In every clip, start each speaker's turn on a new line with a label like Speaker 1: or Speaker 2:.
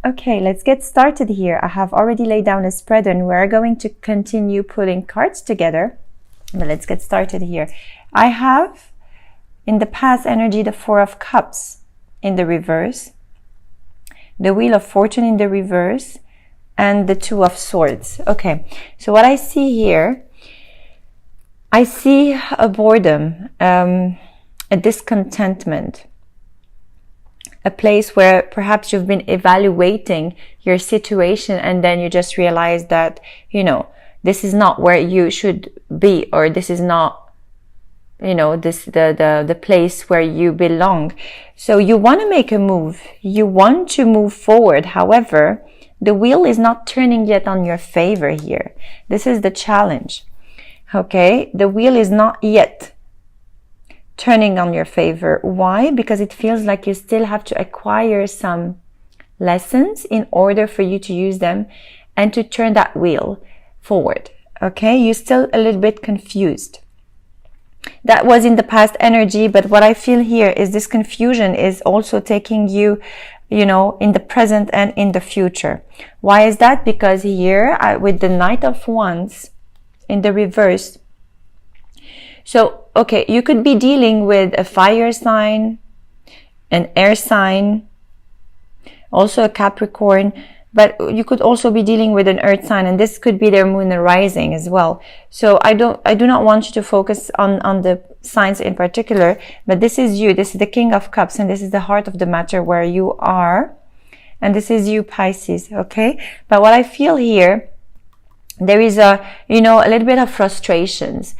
Speaker 1: Okay, let's get started here. I have already laid down a spread and we're going to continue pulling cards together. But let's get started here. I have in the past energy the Four of Cups in the reverse, the Wheel of Fortune in the reverse, and the Two of Swords. Okay, so what I see here, I see a boredom, a discontentment, a place where perhaps you've been evaluating your situation and then you just realize that, you know, this is not where you should be, or this is not, you know, the place where you belong. So you want to make a move. You want to move forward. However, the wheel is not turning yet on your favor here. This is the challenge. Okay, the wheel is not yet turning on your favor. Why? Because it feels like you still have to acquire some lessons in order for you to use them and to turn that wheel forward. Okay, you're still a little bit confused. That was in the past energy, but what I feel here is this confusion is also taking you, you know, in the present and in the future. Why is that? Because here with the Knight of Wands in the reverse, so, okay, you could be dealing with a fire sign, an air sign, also a Capricorn, but you could also be dealing with an earth sign, and this could be their moon and rising as well. So I do not want you to focus on the signs in particular, but this is you. This is the King of Cups, and this is the heart of the matter where you are. And this is you, Pisces, okay? But what I feel here, there is a little bit of frustrations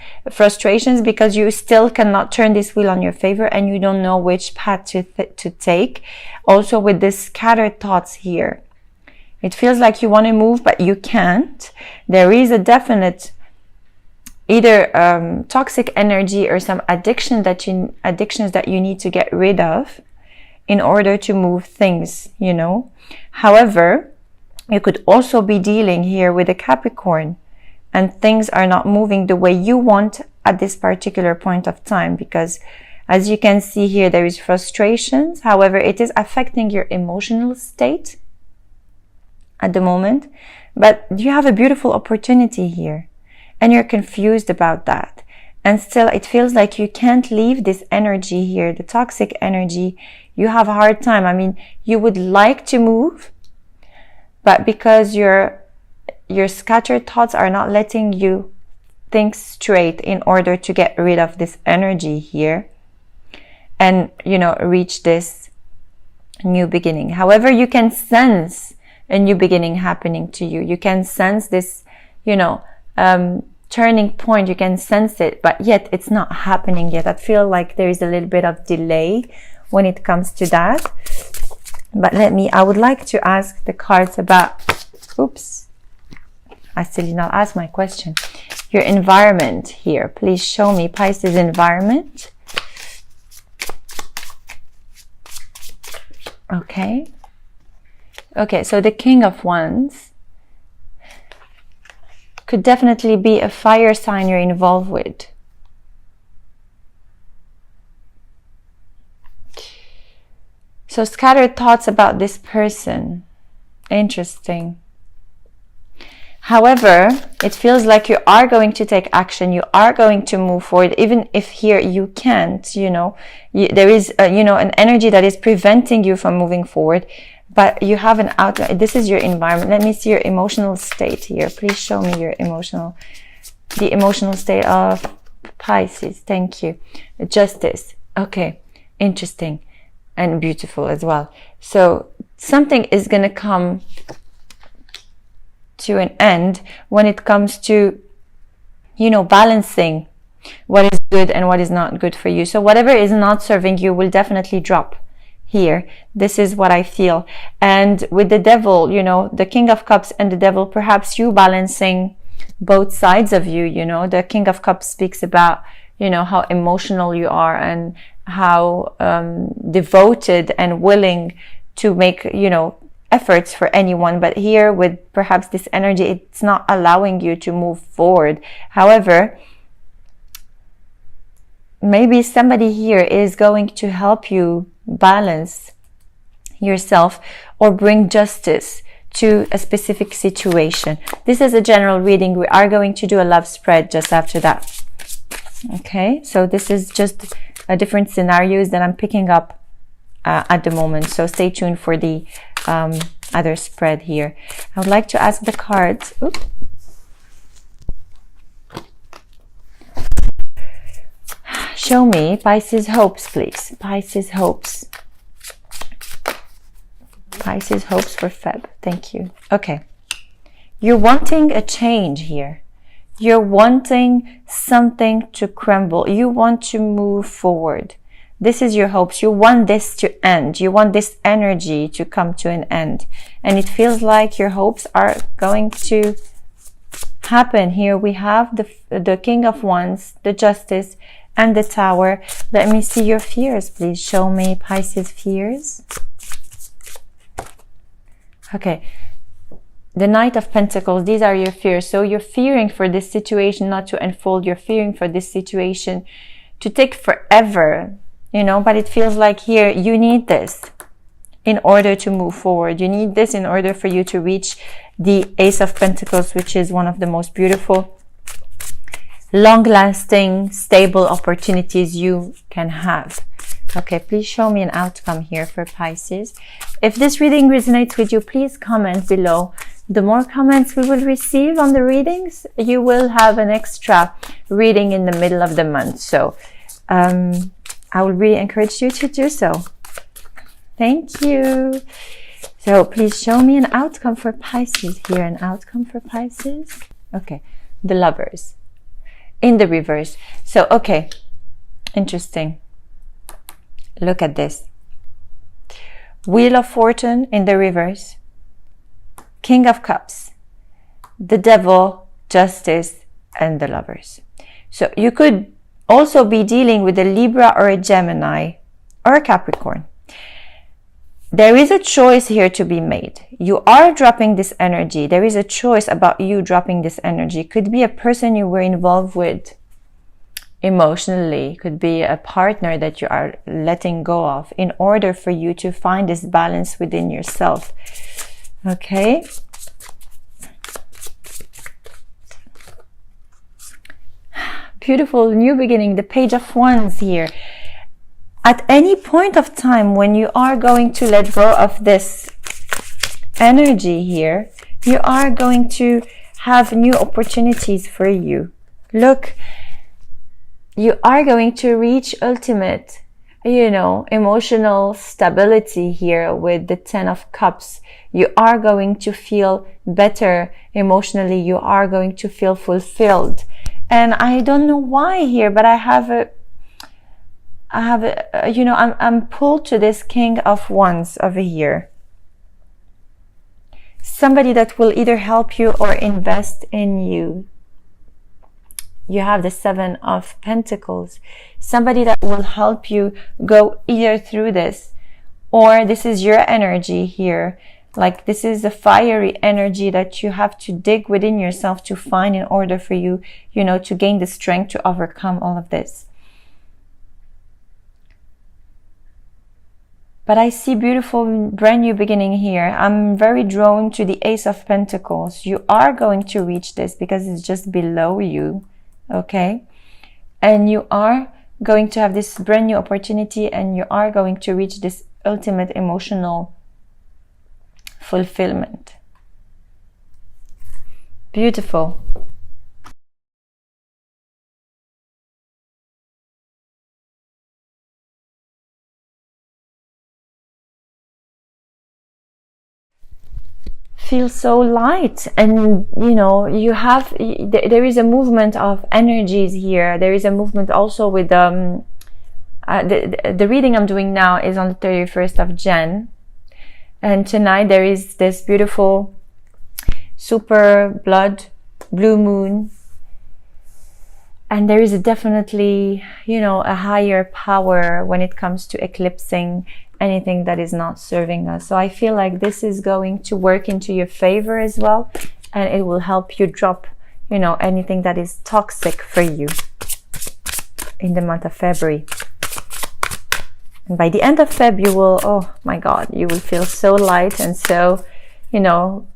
Speaker 1: because you still cannot turn this wheel on your favor and you don't know which path to take. Also with this scattered thoughts here, it feels like you want to move but you can't. There is a definite either toxic energy or some addictions that you need to get rid of in order to move things, you know. However, you could also be dealing here with a Capricorn and things are not moving the way you want at this particular point of time, because as you can see here, there is frustrations. However, it is affecting your emotional state at the moment, but you have a beautiful opportunity here and you're confused about that. And still it feels like you can't leave this energy here, the toxic energy. You have a hard time. I mean, you would like to move, but because your scattered thoughts are not letting you think straight in order to get rid of this energy here and, you know, reach this new beginning. However, you can sense a new beginning happening to you. You can sense this, you know, turning point. You can sense it, but yet it's not happening yet. I feel like there is a little bit of delay when it comes to that. But I would like to ask the cards about, oops, I still did not ask my question. Your environment here. Please show me Pisces environment. Okay. Okay, so the King of Wands could definitely be a fire sign you're involved with. So scattered thoughts about this person. Interesting. However, it feels like you are going to take action. You are going to move forward, even if here you can't, you know. There is, an energy that is preventing you from moving forward, but you have an outlet. This is your environment. Let me see your emotional state here. Please show me the emotional state of Pisces. Thank you. Justice. Okay. Interesting. And beautiful as well. So something is going to come to an end when it comes to, you know, balancing what is good and what is not good for you. So whatever is not serving you will definitely drop here. This is what I feel. And with the devil, you know, the King of Cups and the devil, perhaps you balancing both sides of you, you know. The King of Cups speaks about, you know, how emotional you are and how devoted and willing to make, you know, efforts for anyone. But here with perhaps this energy, it's not allowing you to move forward. However, maybe somebody here is going to help you balance yourself or bring justice to a specific situation. This is a general reading. We are going to do a love spread just after that. Okay, so this is just a different scenarios that I'm picking up at the moment. So stay tuned for the other spread here. I would like to ask the cards. Oops. Show me Pisces hopes, please. Pisces hopes. Pisces hopes for Feb. Thank you. Okay. You're wanting a change here. You're wanting something to crumble. You want to move forward. This is your hopes. You want this to end. You want this energy to come to an end. And it feels like your hopes are going to happen. Here we have the King of Wands, the Justice, and the Tower. Let me see your fears, please. Show me Pisces fears. Okay. The Knight of Pentacles, these are your fears. So you're fearing for this situation not to unfold. You're fearing for this situation to take forever, you know, but it feels like here you need this in order to move forward. You need this in order for you to reach the Ace of Pentacles, which is one of the most beautiful, long-lasting, stable opportunities you can have. Okay, please show me an outcome here for Pisces. If this reading resonates with you, please comment below. The more comments we will receive on the readings, you will have an extra reading in the middle of the month. So I will really encourage you to do so. Thank you. So please show me an outcome for Pisces here. An outcome for Pisces. Okay, the Lovers in the reverse. So, okay, interesting. Look at this. Wheel of Fortune in the reverse. King of Cups. The Devil, Justice, and the Lovers. So you could also be dealing with a Libra or a Gemini or a Capricorn. There is a choice here to be made. You are dropping this energy. There is a choice about you dropping this energy. It could be a person you were involved with emotionally. It could be a partner that you are letting go of in order for you to find this balance within yourself. Okay. Beautiful new beginning. The Page of Wands here. At any point of time when you are going to let go of this energy here, you are going to have new opportunities for you. Look, you are going to reach ultimate, you know, emotional stability here with the Ten of Cups. You are going to feel better emotionally. You are going to feel fulfilled. And I don't know why here, but you know, I'm pulled to this King of Wands over here. Somebody that will either help you or invest in you. You have the Seven of Pentacles. Somebody that will help you go either through this, or this is your energy here. Like this is a fiery energy that you have to dig within yourself to find in order for you, you know, to gain the strength to overcome all of this. But I see beautiful brand new beginning here. I'm very drawn to the Ace of Pentacles. You are going to reach this because it's just below you. Okay. And you are going to have this brand new opportunity and you are going to reach this ultimate emotional fulfillment. Beautiful. Feel so light, and you know, you have, there is a movement of energies here. There is a movement also with the reading I'm doing now is on the 31st of Jan, and tonight there is this beautiful super blue moon, and there is definitely, you know, a higher power when it comes to eclipsing anything that is not serving us. So I feel like this is going to work into your favor as well, and it will help you drop, you know, anything that is toxic for you in the month of February. And by the end of Feb, you will, oh my God, you will feel so light and so, you know,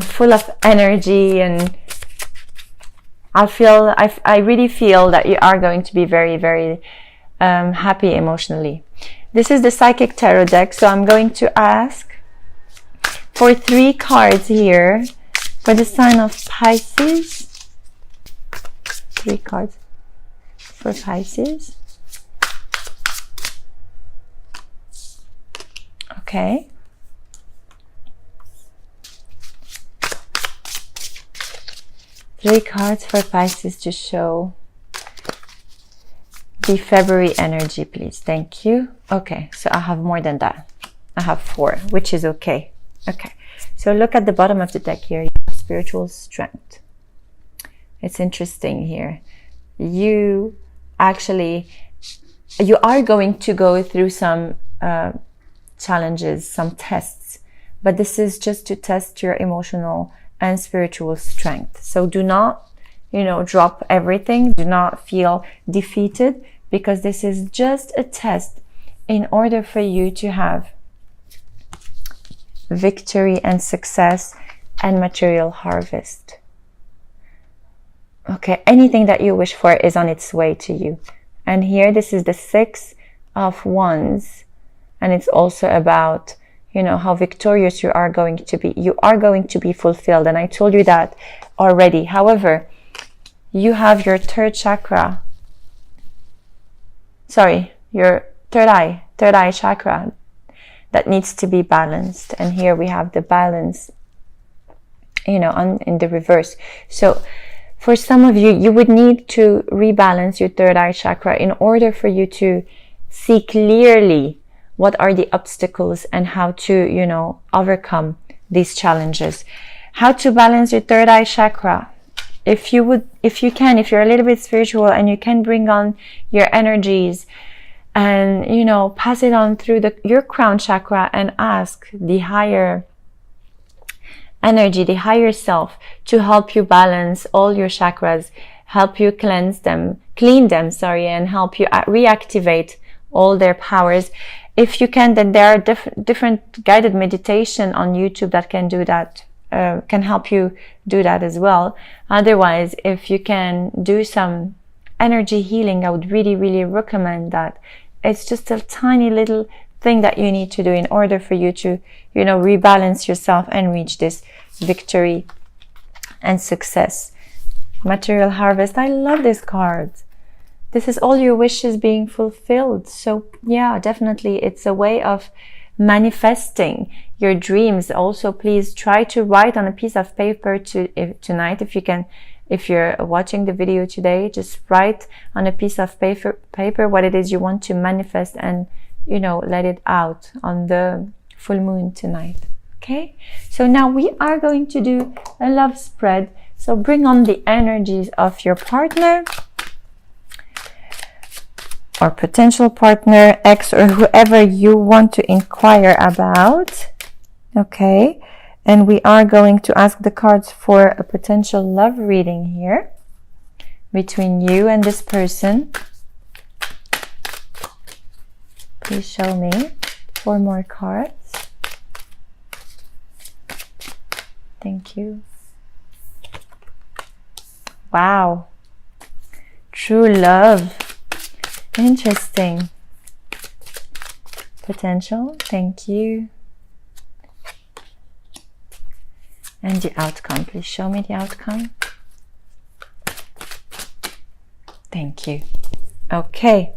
Speaker 1: full of energy. And I really feel that you are going to be very, very happy emotionally. This is the Psychic Tarot deck. So I'm going to ask for 3 cards here for the sign of Pisces. 3 cards for Pisces. Okay. Three cards for Pisces to show the February energy, please. Thank you. Okay, so I have more than that. I have 4, which is okay. Okay, so look at the bottom of the deck here. You have spiritual strength. It's interesting here. You are going to go through some challenges, some tests, but this is just to test your emotional and spiritual strength. So do not, drop everything. Do not feel defeated, because this is just a test in order for you to have victory and success and material harvest. Okay, anything that you wish for is on its way to you. And here, this is the 6 of Wands. And it's also about, how victorious you are going to be. You are going to be fulfilled. And I told you that already. However, you have your third chakra. Sorry, your third eye chakra that needs to be balanced. And here we have the balance, in the reverse. So for some of you, you would need to rebalance your third eye chakra in order for you to see clearly what are the obstacles and how to, overcome these challenges. How to balance your third eye chakra. If you're a little bit spiritual and you can bring on your energies and, pass it on through your crown chakra and ask the higher energy, the higher self, to help you balance all your chakras, help you clean them, and help you reactivate all their powers. If you can, then there are different guided meditation on YouTube that can do that, can help you do that as well. Otherwise, if you can do some energy healing, I would really, really recommend that. It's just a tiny little thing that you need to do in order for you to, rebalance yourself and reach this victory and success. Material harvest. I love this card. This is all your wishes being fulfilled. So yeah, definitely it's a way of manifesting your dreams. Also, please try to write on a piece of paper tonight if you can. If you're watching the video today, just write on a piece of paper what it is you want to manifest and, let it out on the full moon tonight. Okay? So now we are going to do a love spread. So bring on the energies of your partner or potential partner, ex, or whoever you want to inquire about. Okay, and we are going to ask the cards for a potential love reading here between you and this person. Please show me 4 more cards. Thank you. Wow. True love. Interesting. Potential. Thank you. And the outcome. Please show me the outcome. Thank you. Okay.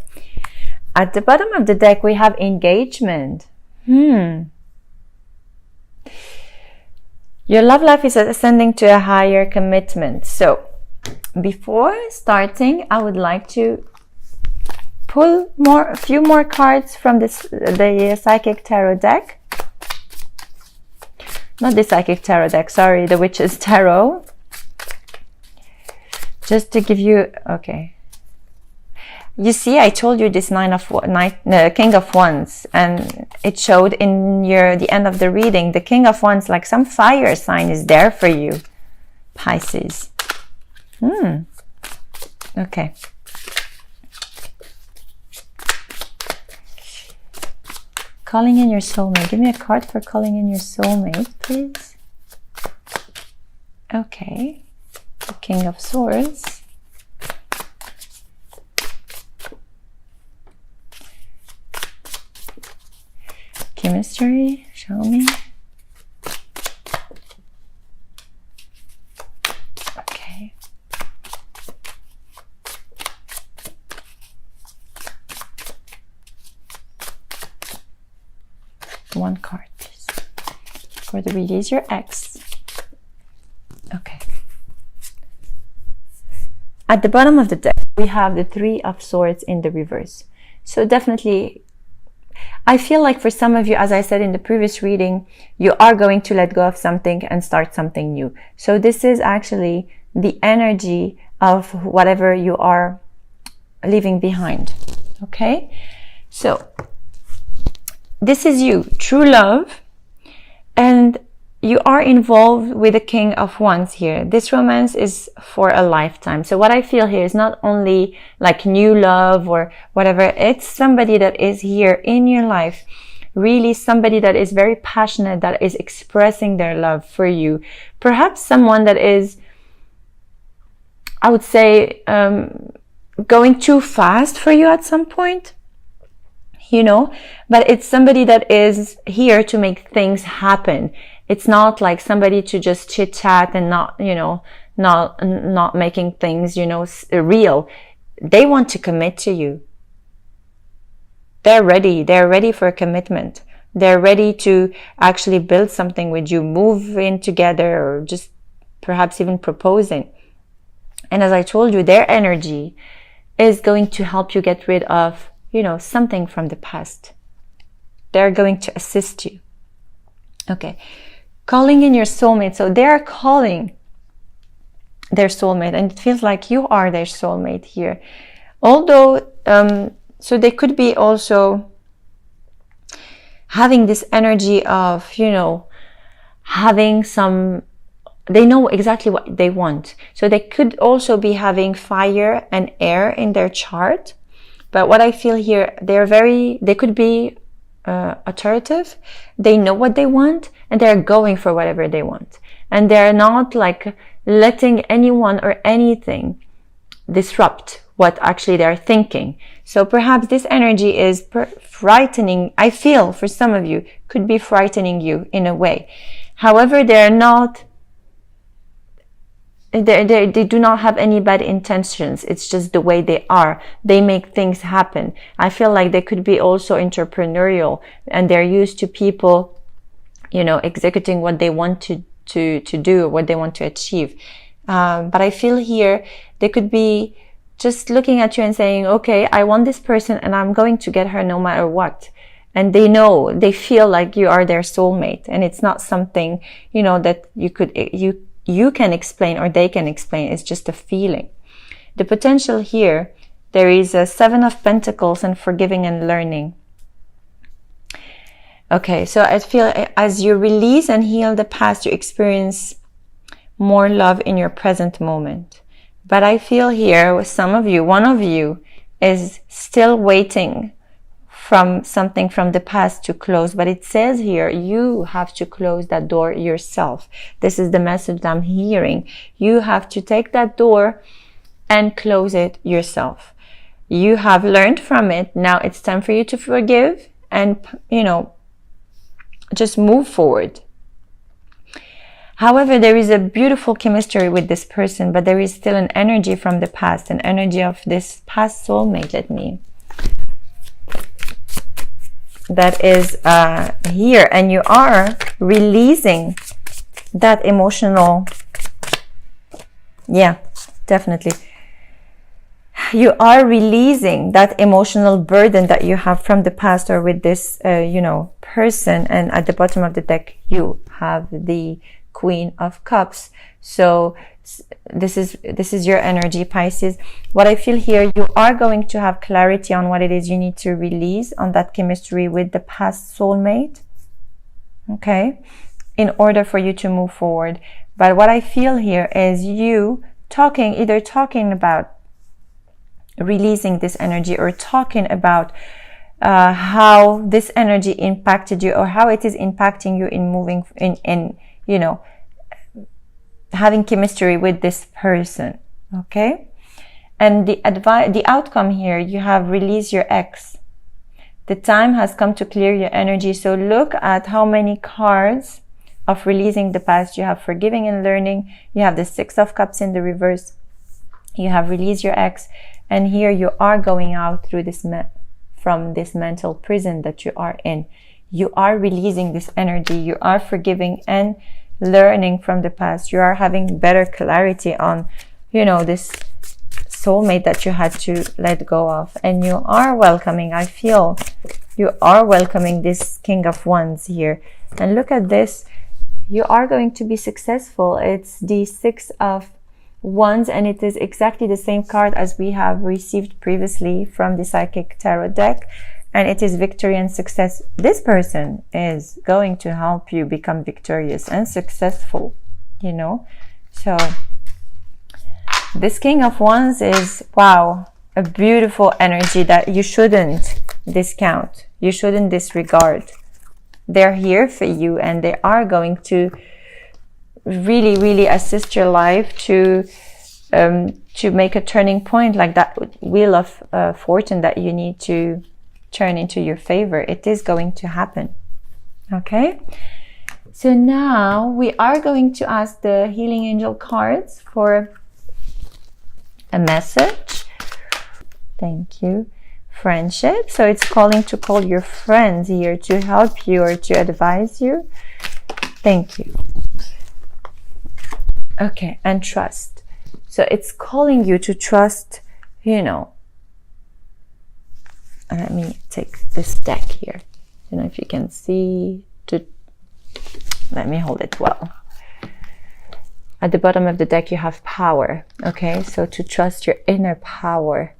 Speaker 1: At the bottom of the deck, we have engagement. Your love life is ascending to a higher commitment. So, before starting, I would like to pull a few more cards from the Psychic Tarot deck. Not the Psychic Tarot deck, sorry, the Witch's Tarot. Just to give you, okay. You see, I told you this King of Wands, and it showed in the end of the reading. The King of Wands, like some fire sign, is there for you, Pisces. Okay. calling in your soulmate. Give me a card for calling in your soulmate, please. Okay. The King of Swords. Chemistry, show me. Okay. One card, please. For the release your ex. Okay. At the bottom of the deck, we have the Three of Swords in the reverse. So definitely, I feel like for some of you, as I said in the previous reading, you are going to let go of something and start something new. So this is actually the energy of whatever you are leaving behind. Okay? So this is you, true love, and you are involved with the King of Wands here. This romance is for a lifetime. So what I feel here is not only like new love or whatever, it's somebody that is here in your life, really somebody that is very passionate, that is expressing their love for you. Perhaps someone that is, I would say, going too fast for you at some point, you know, but it's somebody that is here to make things happen. It's not like somebody to just chit chat and not, you know, not making things, you know, real. They want to commit to you. They're ready. They're ready for a commitment. They're ready to actually build something with you, move in together, or just perhaps even proposing. And as I told you, their energy is going to help you get rid of, you know, something from the past. They're going to assist you. Okay. Calling in your soulmate. So they're calling their soulmate, and it feels like you are their soulmate here. Although, so they could be also having this energy of, you know, having some, they know exactly what they want. So they could also be having fire and air in their chart. But what I feel here, they could be authoritative. They know what they want, and they're going for whatever they want. And they're not like letting anyone or anything disrupt what actually they're thinking. So perhaps this energy is frightening. I feel for some of you, could be frightening you in a way. However, they're not, they do not have any bad intentions. It's just the way they are. They make things happen. I feel like they could be also entrepreneurial, and they're used to people, you know, executing what they want to do, what they want to achieve. But I feel here, they could be just looking at you and saying, okay, I want this person and I'm going to get her no matter what. And they know, they feel like you are their soulmate, and it's not something, you know, that you can explain or they can explain. It's just a feeling. The potential here, there is a Seven of Pentacles and forgiving and learning. Okay, so I feel as you release and heal the past, you experience more love in your present moment. But I feel here with some of you, one of you is still waiting from something from the past to close. But it says here, you have to close that door yourself. This is the message I'm hearing. You have to take that door and close it yourself. You have learned from it. Now it's time for you to forgive and, you know, just move forward. However, there is a beautiful chemistry with this person, but there is still an energy from the past, an energy of this past soulmate. That is here, and you are releasing that emotional, yeah, definitely. You are releasing that emotional burden that you have from the past or with this, you know, person. And at the bottom of the deck, you have the Queen of Cups. So this is your energy, Pisces. What I feel here, you are going to have clarity on what it is you need to release on that chemistry with the past soulmate, okay, in order for you to move forward. But what I feel here is you either talking about releasing this energy or talking about how this energy impacted you, or how it is impacting you in moving in you know, having chemistry with this person. Okay, and the outcome here, you have release your ex. The time has come to clear your energy. So look at how many cards of releasing the past. You have forgiving and learning. You have the 6 of Cups in the reverse. You have released your ex, and here you are going out through this from this mental prison that you are in. You are releasing this energy. You are forgiving and learning from the past. You are having better clarity on, you know, this soulmate that you had to let go of, and you are welcoming, I feel you are welcoming this King of Wands here. And look at this, you are going to be successful. It's the 6 of Wands, and it is exactly the same card as we have received previously from the Psychic Tarot deck, and it is victory and success. This person is going to help you become victorious and successful, you know. So this King of Wands is, wow, a beautiful energy that you shouldn't discount. You shouldn't disregard. They're here for you, and they are going to really, really assist your life to make a turning point, like that wheel of fortune that you need to turn into your favor. It is going to happen. Okay? So now we are going to ask the Healing Angel cards for a message. Thank you. Friendship. So it's calling to call your friends here to help you or to advise you. Thank you. Okay, and trust. So it's calling you to trust, you know. Let me take this deck here. You know, if you can see, let me hold it well. At the bottom of the deck, you have power. Okay, so to trust your inner power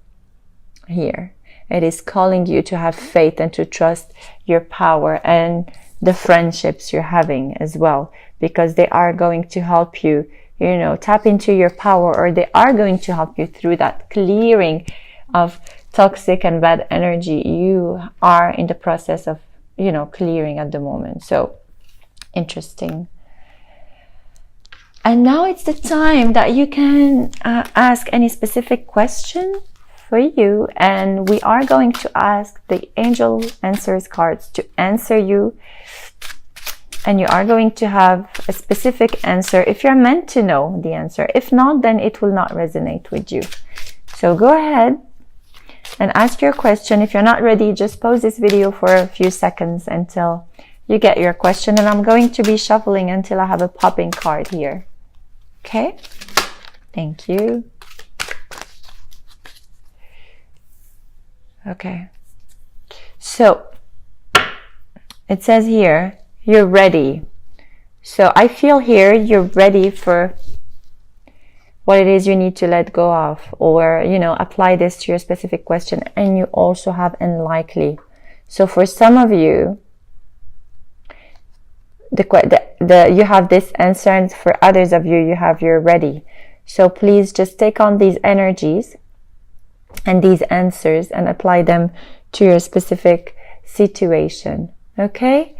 Speaker 1: here. It is calling you to have faith and to trust your power and the friendships you're having as well, because they are going to help you, you know, tap into your power, or they are going to help you through that clearing of toxic and bad energy you are in the process of, you know, clearing at the moment. So interesting. And now it's the time that you can ask any specific question for you, and we are going to ask the Angel Answers cards to answer you, and you are going to have a specific answer if you're meant to know the answer. If not, then it will not resonate with you. So go ahead and ask your question. If you're not ready, just pause this video for a few seconds until you get your question, and I'm going to be shuffling until I have a popping card here. Okay, thank you. Okay, so it says here, you're ready. So I feel here you're ready for what it is you need to let go of, or, you know, apply this to your specific question. And you also have unlikely. So for some of you, you have this answer, and for others of you, you have you're ready. So please just take on these energies and these answers and apply them to your specific situation. Okay?